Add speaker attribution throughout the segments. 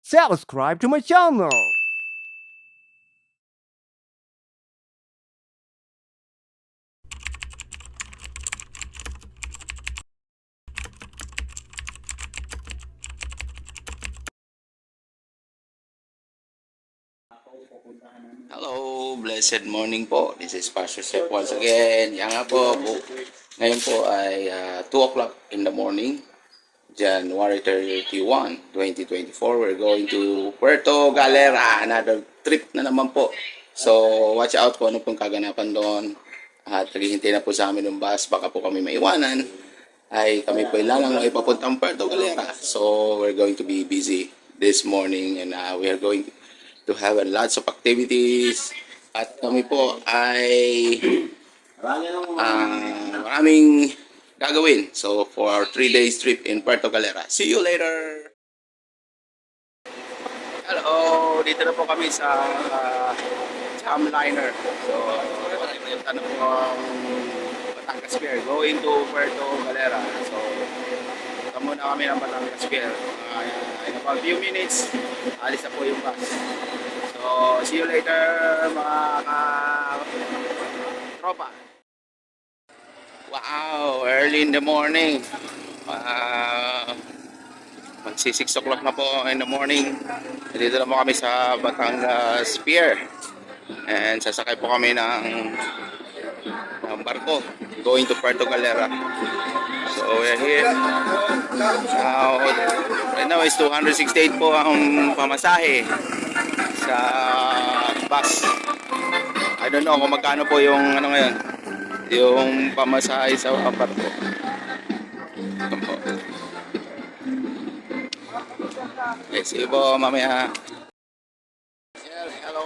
Speaker 1: subscribe to my channel.
Speaker 2: Hello, blessed morning po. This is Pastor Seth once again. Yan nga po, ngayon po ay 2 o'clock in the morning, January 31, 2024. We're going to Puerto Galera. Another trip na naman po. So, watch out po ano pong kaganapan doon. At naghihintay na po sa amin ng bus. Baka po kami maiwanan. Ay kami po ilangang ipapuntang Puerto Galera. So, we're going to be busy this morning and we are going to have lots of activities. At kami po ay maraming gagawin. So, for our 3 days trip in Puerto Galera. See you later! Hello! Dito na po kami sa Jamliner. So, ito na po ang Batangas Pier going to Puerto Galera. So, ito muna kami ng Batangas Pier. In about few minutes, alis na po yung bus. So, see you later mga tropa. Wow, early in the morning. Magsi 6 o'clock na po in the morning. Dito na po kami sa Batangas Pier. And sasakay po kami ng barko going to Puerto Galera. So we're here. Now, right now is 268 po ang pamasahe sa bus. I don't know kung magkano po yung ano ngayon, yung pamasahe sa barko. Okay, see you po mamaya. Hello,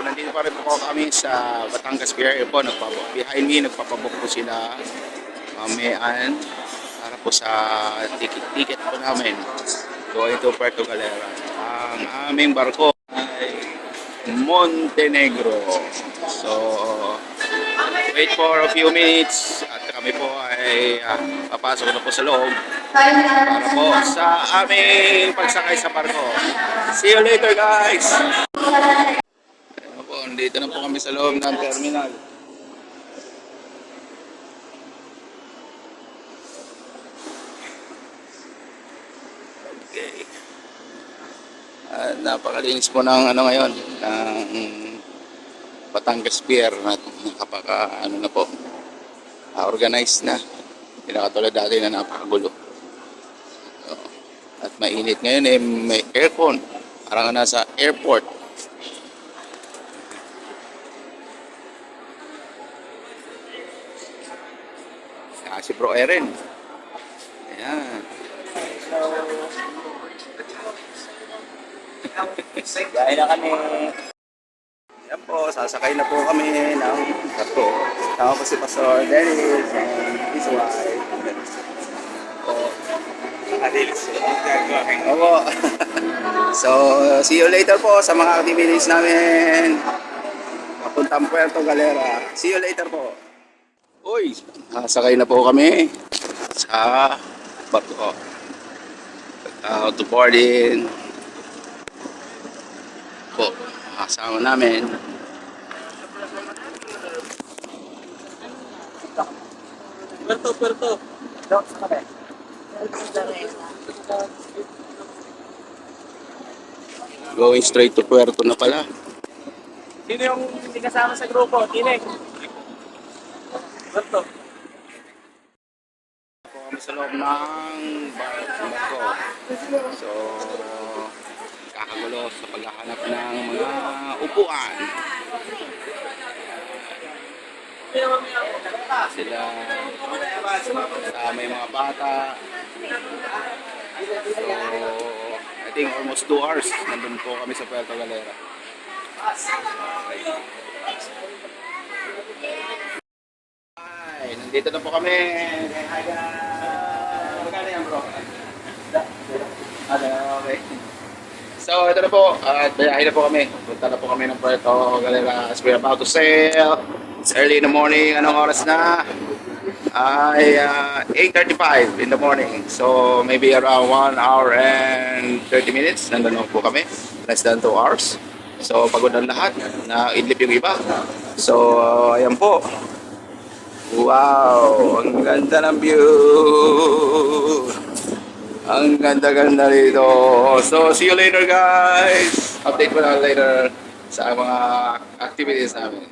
Speaker 2: nandito pa rin po kami sa Batangas Pier. Po, behind me, nagpapabok po sila mamayaan para po sa ticket po namin going to Puerto Galera. Ang aming barko ay Montenegro. So, wait for a few minutes at kami po ay papasok na po sa loob para po sa aming pagsakay sa barko. See you later, guys! Dito na po kami sa loob ng terminal. Okay. At napakalinis po ng ano ngayon, ng Batangas Pier at nakapaka ano na po, organized na. Hindi na katulad dati na napakagulo. So, at mainit ngayon eh, may aircon. Parang nasa airport. Si Bro Erin. Ayan. Gaya na kami. Ayan po, sasakay na po kami ng barko. Tama po si Pastor Dennis and his wife. Opo. So, see you later po sa mga activities namin. Papuntang Puerto Galera. See you later po. Uy, sakay na po kami sa barko. Out to boarding. Po, kasama namin. Puerto. Going straight to Puerto na pala.
Speaker 3: Sino yung hindi kasama sa grupo? Tinek. Berto.
Speaker 2: Po kami sa loob ng barko. So, kakagulo sa paghahanap ng mga upuan. Sila may mga bata. So, I think almost 2 hours nandun po kami sa Puerto Galera. Ay, nandito na po kami. Hi guys. Magkano yan, bro? Okay. So, ito na po. At bayahin na po kami. Punta na po kami ng Puerto Galera as we're about to sail. It's early in the morning. Anong oras na? ay 8:35 in the morning. So maybe around 1 hour and 30 minutes. Nandun po kami. Less than 2 hours. So pagod ang lahat. Naidlip yung iba. So ayan po. Wow! Ang ganda ng view! Ang ganda-ganda rito. So see you later guys! Update ko na later sa mga activities namin.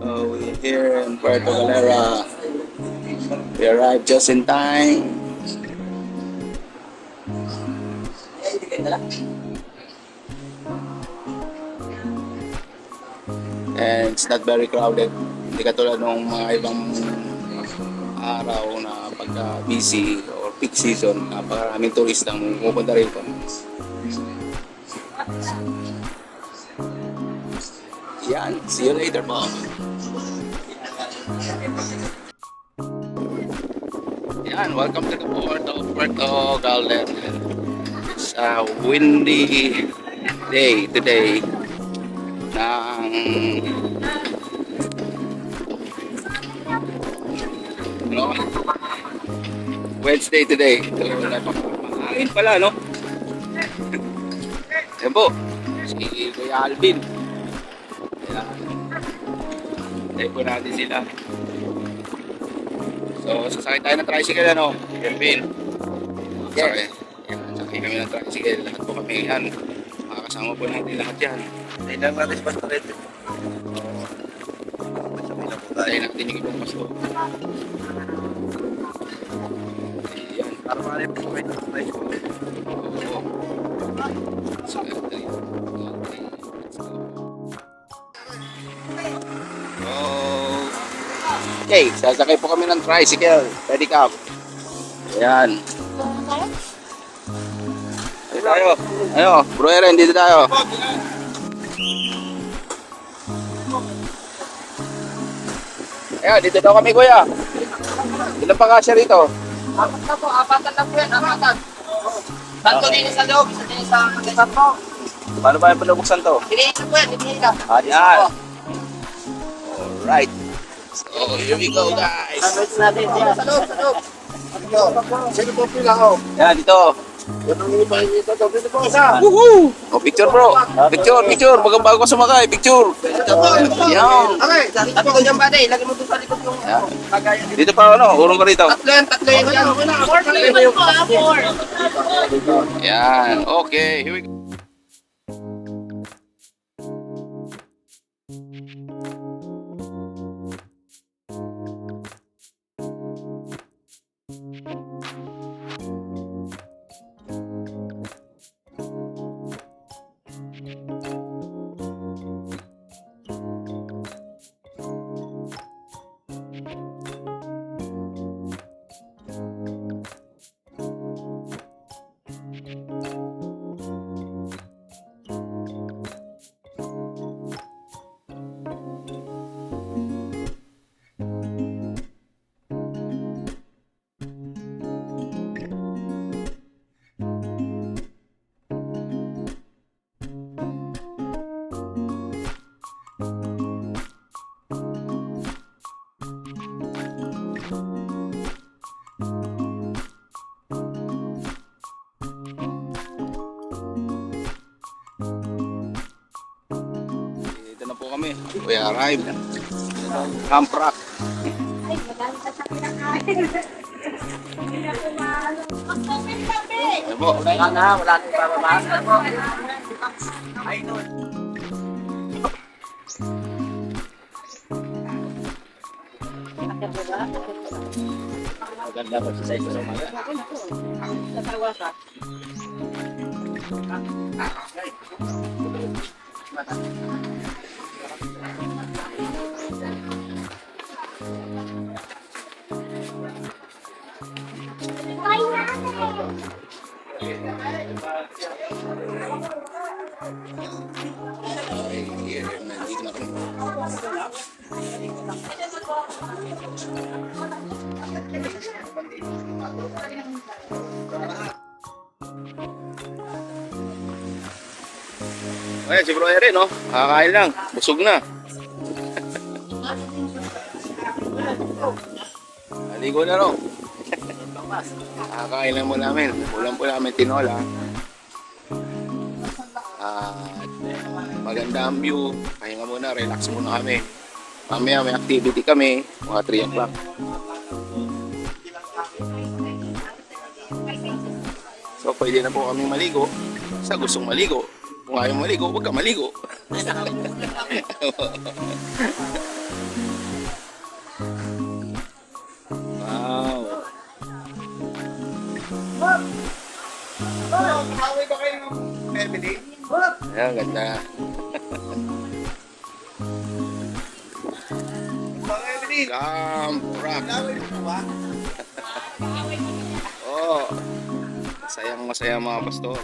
Speaker 2: We're here in Puerto Galera. We arrived just in time. And it's not very crowded. Hindi katulad ng mga ibang araw na pagka busy or peak season, napakaraming turista ang pupunta rito. Yan, see you later po. Yan, welcome to the port of Puerto Galera. It's a windy day today ng Wednesday today. Mahangin pala, no? Yan po, si Kuya Alvin. Tayo po natin sila. So, sasakay tayo ng tricycle, ano? Alvin. Sakay. Yan, sakay kami ng tricycle. Lahat po kami yan. Makakasama po natin lahat yan.
Speaker 4: Tayo lang natin sa pastoret.
Speaker 2: Tayo natin yung ibang paso. Yan.
Speaker 4: Para makalip po kayo ng tayo.
Speaker 2: Oo. So, okay. Let's go. Okay, sasakay po kami ng tricycle. Ready ka? Ayan. Dito tayo. Ayo, Bro Eren, dito tayo. Ayan, dito daw kami, kuya. Ilan pa kasya rito?
Speaker 5: Apat na po, apatan lang po yan, apatan. Tanto din sa loob, isa din sa kagatan po.
Speaker 2: Paano ba yung pinubuksan to?
Speaker 5: Dinihin po yan, dinihin ka.
Speaker 2: Ayan. Alright. So, here we go, guys.
Speaker 5: Sabits natin siya. Sa loob.
Speaker 4: Sino po pila ko?
Speaker 2: Yan, dito.
Speaker 4: Yan ang ipahin dito. Dito po isa.
Speaker 2: Woohoo! Oh, picture, bro. Picture. Bago ka sumakay, picture. Yan.
Speaker 5: Okay, tatlo dyan ba ilagay mo doon sa likod yung
Speaker 2: Yan.
Speaker 5: kagaya dito.
Speaker 2: Dito pa, ano, urong ka rito.
Speaker 5: Tatlo yan yan.
Speaker 2: Yan, okay, here we go. Kami, we arrived. Camp Rock. Ano po?
Speaker 5: Wala na, wala nang bababasa po. Ay, no.
Speaker 4: Maganda po sa isa sa mga.
Speaker 5: Tatawa ka.
Speaker 2: Okay, here, nandito na kami. Ayan, si Bro Ere, no? Kakain lang. Busog na. Naligo na, no? Kakain lang mo namin. Ulam po namin tinola. At maganda ang view. Pahinga muna, relax muna kami. Mamaya may activity kami. Mga 3 o'clock. So, pwede na po kami maligo. Sa gustong maligo. Kung ayaw maligo, huwag ka maligo. Wow.
Speaker 4: Nakaway ba kayo ng family?
Speaker 2: Ayan, ganda.
Speaker 4: Family.
Speaker 2: Camp Rock.
Speaker 4: Nakaway mo ba?
Speaker 2: Oh. Masayang masaya mga pastor.